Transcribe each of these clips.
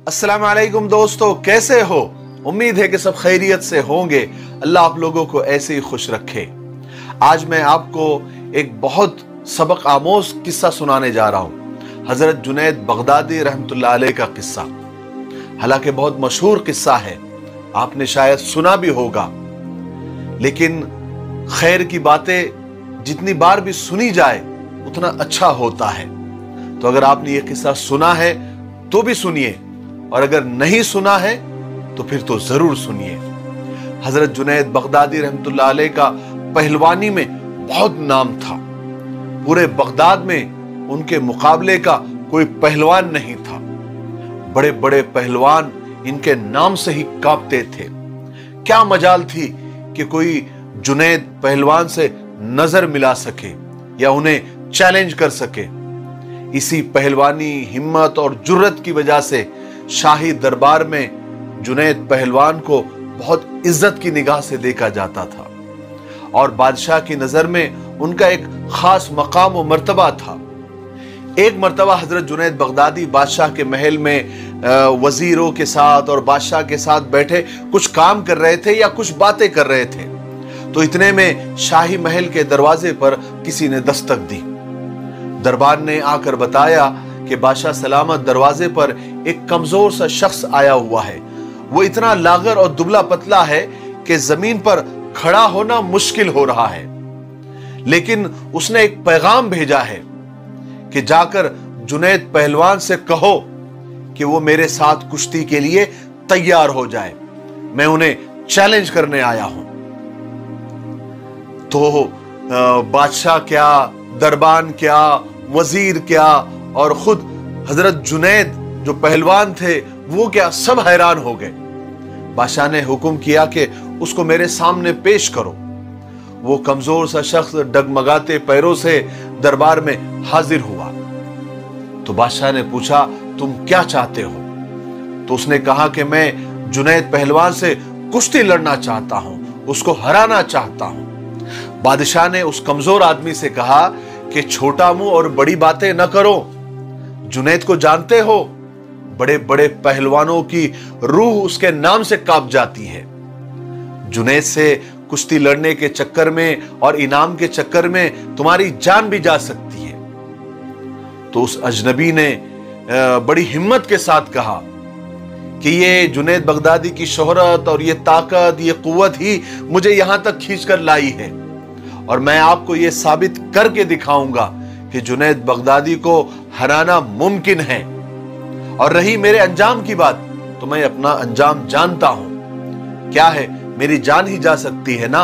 अस्सलाम वालेकुम दोस्तों, कैसे हो? उम्मीद है कि सब खैरियत से होंगे। अल्लाह आप लोगों को ऐसे ही खुश रखे। आज मैं आपको एक बहुत सबक आमोज किस्सा सुनाने जा रहा हूँ। हजरत जुनैद बगदादी रहमतुल्लाह अलैह का किस्सा। हालांकि बहुत मशहूर किस्सा है, आपने शायद सुना भी होगा, लेकिन खैर की बातें जितनी बार भी सुनी जाए उतना अच्छा होता है। तो अगर आपने ये किस्सा सुना है तो भी सुनिए, और अगर नहीं सुना है तो फिर तो जरूर सुनिए। हजरत जुनैद बगदादी रहमतुल्लाह अलैह का पहलवानी में बहुत नाम था। पूरे बगदाद में उनके मुकाबले का कोई पहलवान नहीं था। बड़े बड़े पहलवान इनके नाम से ही कांपते थे। क्या मजाल थी कि कोई जुनैद पहलवान से नजर मिला सके या उन्हें चैलेंज कर सके। इसी पहलवानी, हिम्मत और जुर्रत की वजह से शाही दरबार में जुनैद पहलवान को बहुत इज्जत की निगाह से देखा जाता था, और बादशाह की नजर में उनका एक खास मकाम और मर्तबा था। एक मर्तबा हजरत जुनैद बगदादी बादशाह के महल में वजीरों के साथ और बादशाह के साथ बैठे कुछ काम कर रहे थे या कुछ बातें कर रहे थे। तो इतने में शाही महल के दरवाजे पर किसी ने दस्तक दी। दरबार ने आकर बताया कि बादशाह सलामत, दरवाजे पर एक कमजोर सा शख्स आया हुआ है। वो इतना लागर और दुबला पतला है कि जमीन पर खड़ा होना मुश्किल हो रहा है, लेकिन उसने एक पैगाम भेजा है कि जाकर जुनैद पहलवान से कहो कि वो मेरे साथ कुश्ती के लिए तैयार हो जाए, मैं उन्हें चैलेंज करने आया हूं। तो बादशाह क्या, दरबान क्या, वजीर क्या, और खुद हजरत जुनैद जो पहलवान थे वो क्या, सब हैरान हो गए। बादशाह ने हुक्म किया कि उसको मेरे सामने पेश करो। वो कमजोर सा शख्स डगमगाते पैरों से दरबार में हाजिर हुआ। तो बादशाह ने पूछा, तुम क्या चाहते हो? तो उसने कहा कि मैं जुनैद पहलवान से कुश्ती लड़ना चाहता हूं, उसको हराना चाहता हूं। बादशाह ने उस कमजोर आदमी से कहा कि छोटा मुंह और बड़ी बातें न करो। जुनैद को जानते हो, बड़े बड़े पहलवानों की रूह उसके नाम से कांप जाती है। जुनैद से कुश्ती लड़ने के चक्कर में और इनाम के चक्कर में तुम्हारी जान भी जा सकती है। तो उस अजनबी ने बड़ी हिम्मत के साथ कहा कि ये जुनैद बगदादी की शोहरत और ये ताकत, ये कुव्वत ही मुझे यहां तक खींच कर लाई है, और मैं आपको ये साबित करके दिखाऊंगा कि जुनैद बगदादी को हराना मुमकिन है। और रही मेरे अंजाम की बात, तो मैं अपना अंजाम जानता हूं। क्या है, मेरी जान ही जा सकती है ना।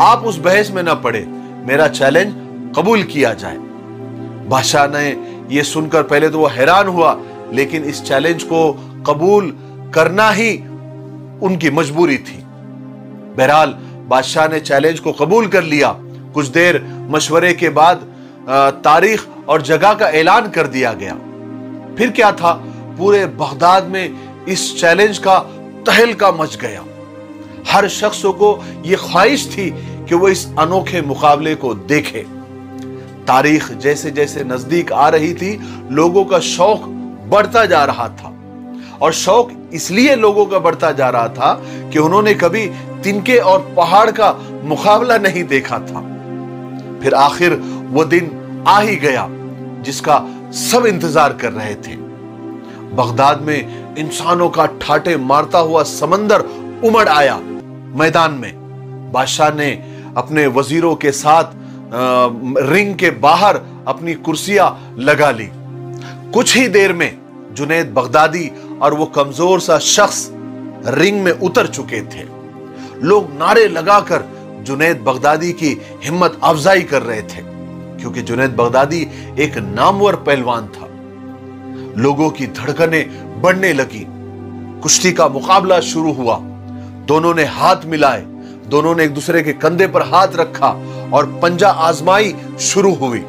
आप उस बहस में ना पड़े, मेरा चैलेंज कबूल किया जाए। बादशाह ने यह सुनकर पहले तो वो हैरान हुआ, लेकिन इस चैलेंज को कबूल करना ही उनकी मजबूरी थी। बहरहाल बादशाह ने चैलेंज को कबूल कर लिया। कुछ देर मशवरे के बाद तारीख और जगह का ऐलान कर दिया गया। फिर क्या था, पूरे बगदाद में इस चैलेंज का तहलका मच गया। हर शख्स को यह ख्वाहिश थी कि वो इस अनोखे मुकाबले को देखे। तारीख जैसे जैसे नजदीक आ रही थी, लोगों का शौक बढ़ता जा रहा था, और शौक इसलिए लोगों का बढ़ता जा रहा था कि उन्होंने कभी तिनके और पहाड़ का मुकाबला नहीं देखा था। फिर आखिर वो दिन आ ही गया जिसका सब इंतजार कर रहे थे। बगदाद में इंसानों का ठाटे मारता हुआ समंदर उमड़ आया मैदान में। बादशाह ने अपने वजीरों के साथ रिंग के बाहर अपनी कुर्सियां लगा ली। कुछ ही देर में जुनैद बगदादी और वो कमजोर सा शख्स रिंग में उतर चुके थे। लोग नारे लगाकर जुनैद बगदादी की हिम्मत अफजाई कर रहे थे, क्योंकि जुनैद बगदादी एक नामवर पहलवान था। लोगों की धड़कनें बढ़ने लगी। कुश्ती का मुकाबला शुरू हुआ। दोनों ने हाथ मिलाए, दोनों ने एक दूसरे के कंधे पर हाथ रखा और पंजा आजमाई शुरू हुई।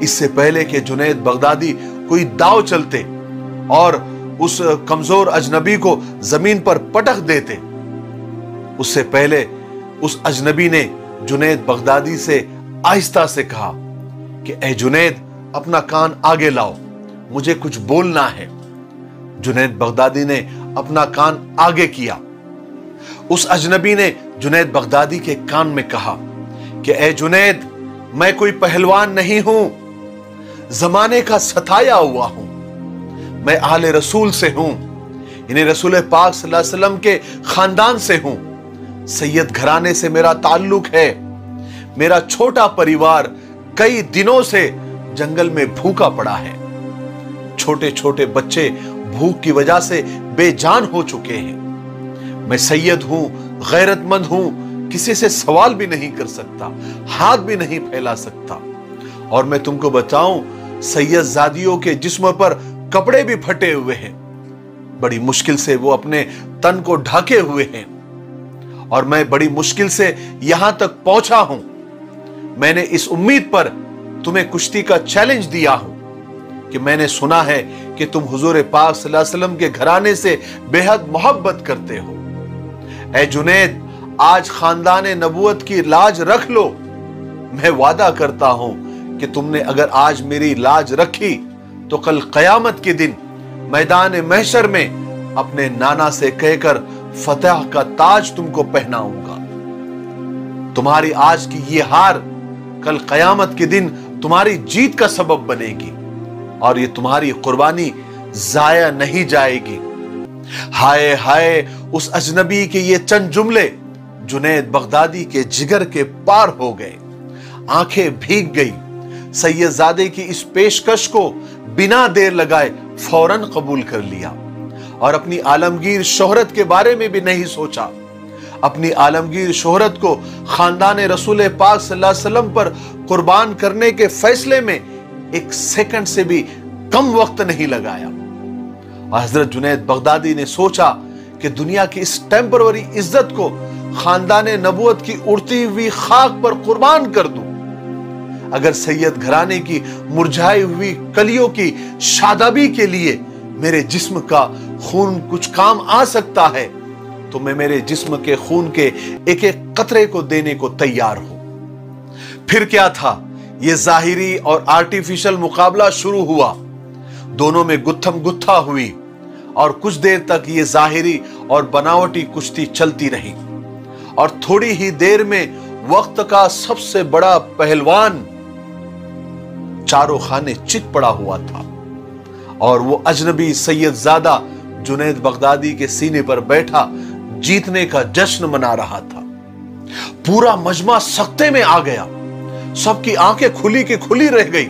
इससे पहले कि जुनैद बगदादी कोई दांव चलते और उस कमजोर अजनबी को जमीन पर पटक देते, उससे पहले उस अजनबी ने जुनैद बगदादी से आहिस्ता से कहा कि ए जुनैद, अपना कान आगे लाओ, मुझे कुछ बोलना है। जुनैद बगदादी ने अपना कान आगे किया। उस अजनबी ने जुनैद बगदादी के कान में कहा कि ए जुनैद, मैं कोई पहलवान नहीं हूं, जमाने का सताया हुआ हूं, मैं आले रसूल से हूं, इन्हें रसूल पाक सल्लल्लाहु अलैहि वसल्लम के खानदान से हूं, सैयद घराने से मेरा ताल्लुक है। मेरा छोटा परिवार कई दिनों से जंगल में भूखा पड़ा है। छोटे छोटे बच्चे भूख की वजह से बेजान हो चुके हैं। मैं सैयद हूं, गैरतमंद हूं, किसी से सवाल भी नहीं कर सकता, हाथ भी नहीं फैला सकता। और मैं तुमको बताऊं, सैयद जादियों के जिस्म पर कपड़े भी फटे हुए हैं, बड़ी मुश्किल से वो अपने तन को ढके हुए हैं, और मैं बड़ी मुश्किल से यहां तक पहुंचा हूं। मैंने इस उम्मीद पर तुम्हें कुश्ती का चैलेंज दिया हूं कि मैंने सुना है कि तुम हुजूर पाक सल्लल्लाहु अलैहि वसल्लम के घराने से बेहद मोहब्बत करते हो। ऐ जुनैद, आज खानदान नबूवत की लाज रख लो। मैं वादा करता हूं कि तुमने अगर आज मेरी लाज रखी तो कल कयामत के दिन मैदान महशर में अपने नाना से कहकर फतह का ताज तुमको पहनाऊंगा। तुम्हारी आज की ये हार कल कयामत के दिन तुम्हारी जीत का सबब बनेगी, और ये तुम्हारी कुर्बानी जाया नहीं जाएगी। हाय हाय, उस अजनबी के ये चंद जुमले जुनैद बगदादी के जिगर के पार हो गए। आंखें भीग गई। सैयदजादे की इस पेशकश को बिना देर लगाए फौरन कबूल कर लिया, और अपनी आलमगीर शोहरत के बारे में भी नहीं सोचा। अपनी आलमगीर शोहरत को खानदान रसूल पाक सल्लल्लाहु अलैहि वसल्लम पर कुर्बान करने के फैसले में एक सेकंड से भी कम वक्त नहीं लगाया। और हजरत जुनैद बगदादी ने सोचा कि दुनिया की इस टेम्पररी इज्जत को खानदान नबूवत की उड़ती हुई खाक पर कुर्बान कर दूं। अगर सैयद घराने की मुरझाई हुई कलियों की शादाबी के लिए मेरे जिस्म का खून कुछ काम आ सकता है, तो मैं मेरे जिस्म के खून के एक एक कतरे को देने को तैयार हूं। फिर क्या था, यह जाहिरी और आर्टिफिशियल मुकाबला शुरू हुआ। दोनों में गुत्थम गुत्था हुई, और कुछ देर तक यह जाहिरी और बनावटी कुश्ती चलती रही। और थोड़ी ही देर में वक्त का सबसे बड़ा पहलवान चारों खाने चित पड़ा हुआ था, और वो अजनबी सैयदजादा जुनैद बगदादी के सीने पर बैठा जीतने का जश्न मना रहा था। पूरा मजमा सख्ते में आ गया। सबकी आंखें खुली की खुली रह गई।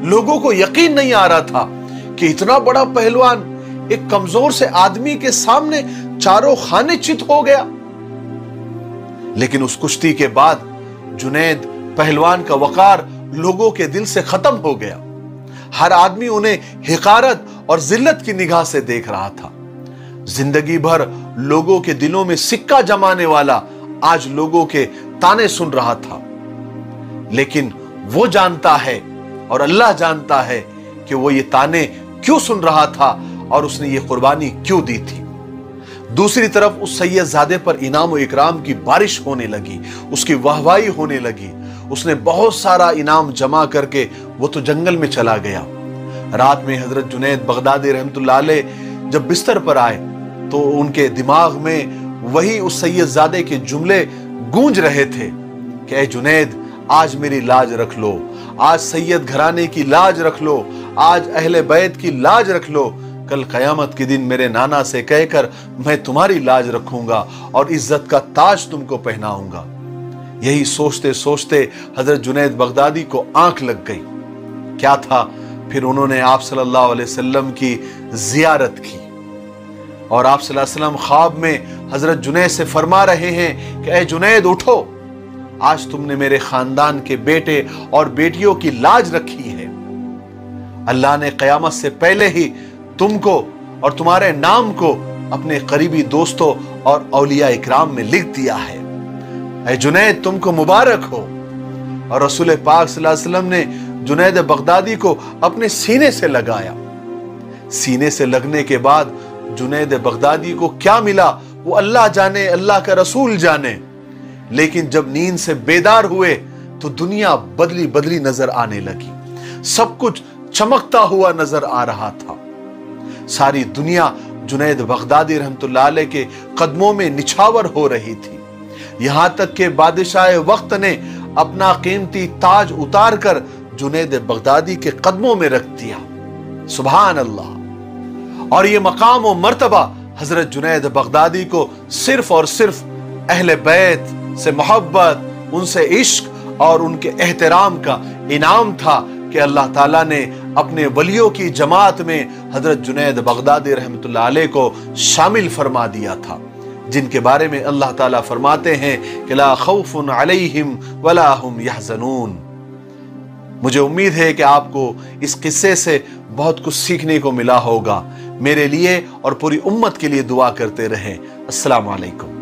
लोगों को यकीन नहीं आ रहा था कि इतना बड़ा पहलवान एक कमजोर से आदमी के सामने चारों खाने चित हो गया। लेकिन उस कुश्ती के बाद जुनैद पहलवान का वकार लोगों के दिल से खत्म हो गया। हर आदमी उन्हें हिकारत और जिल्लत की निगाह से देख रहा था। जिंदगी भर लोगों के दिलों में सिक्का जमाने वाला आज लोगों के ताने सुन रहा था। लेकिन वो जानता है और अल्लाह जानता है कि वो ये ताने क्यों सुन रहा था और उसने ये कुर्बानी क्यों दी थी। दूसरी तरफ उस सैयदजादे पर इनाम और इकराम की बारिश होने लगी, उसकी वाहवाही होने लगी। उसने बहुत सारा इनाम जमा करके वो तो जंगल में चला गया। रात में हजरत जुनैद बगदादी रहमतुल्लाह अलैह जब बिस्तर पर आए तो उनके दिमाग में वही उस सैयदजादे के जुमले गूंज रहे थे कि ऐ जुनैद, आज मेरी लाज रख लो, आज सैयद घराने की लाज रख लो, आज अहले बैत की लाज रख लो। कल कयामत के दिन मेरे नाना से कहकर मैं तुम्हारी लाज रखूंगा और इज्जत का ताज तुमको पहनाऊंगा। यही सोचते सोचते हजरत जुनैद बगदादी को आंख लग गई। क्या था, फिर उन्होंने आप सल्लल्लाहु अलैहि वसल्लम की जियारत की, और आप सल्लल्लाहु अलैहि वसल्लम ख्वाब में हजरत जुनैद से फरमा रहे हैं कि ऐ जुनैद उठो, आज तुमने मेरे खानदान के बेटे और बेटियों की लाज रखी है। अल्लाह ने कयामत से पहले ही तुमको और तुम्हारे नाम को अपने करीबी दोस्तों और औलिया इकराम में लिख दिया है। ऐ जुनैद, तुमको मुबारक हो। और रसूल पाक सल्लल्लाहु अलैहि वसल्लम ने जुनैद बगदादी को अपने सीने से लगाया। सीने से लगने के बाद जुनैद बगदादी को क्या मिला वो अल्लाह जाने, अल्लाह का रसूल जाने। लेकिन जब नींद से बेदार हुए तो दुनिया बदली बदली नजर आने लगी। सब कुछ चमकता हुआ नजर आ रहा था। सारी दुनिया जुनैद बगदादी रहमतुल्लाह अलैह के कदमों में निछावर हो रही थी। यहां तक कि बादशाह वक्त ने अपना कीमती ताज उतार कर जुनैद बगदादी के कदमों में रख दिया। सुभान अल्लाह। और ये मकाम और मर्तबा हजरत जुनैद बगदादी को सिर्फ और सिर्फ अहले बैत से मोहब्बत, उनसे इश्क और उनके एहतराम का इनाम था कि अल्लाह ताला ने अपने वलियों की जमात में हजरत जुनैद बगदादी रहमतुल्लाह अलैह को शामिल फरमा दिया था, जिनके बारे में अल्लाह ताला फरमाते हैं कि ला खौफुन अलैहिम वला हुम यहज़नून। मुझे उम्मीद है कि आपको इस किस्से से बहुत कुछ सीखने को मिला होगा। मेरे लिए और पूरी उम्मत के लिए दुआ करते रहें। अस्सलाम वालेकुम।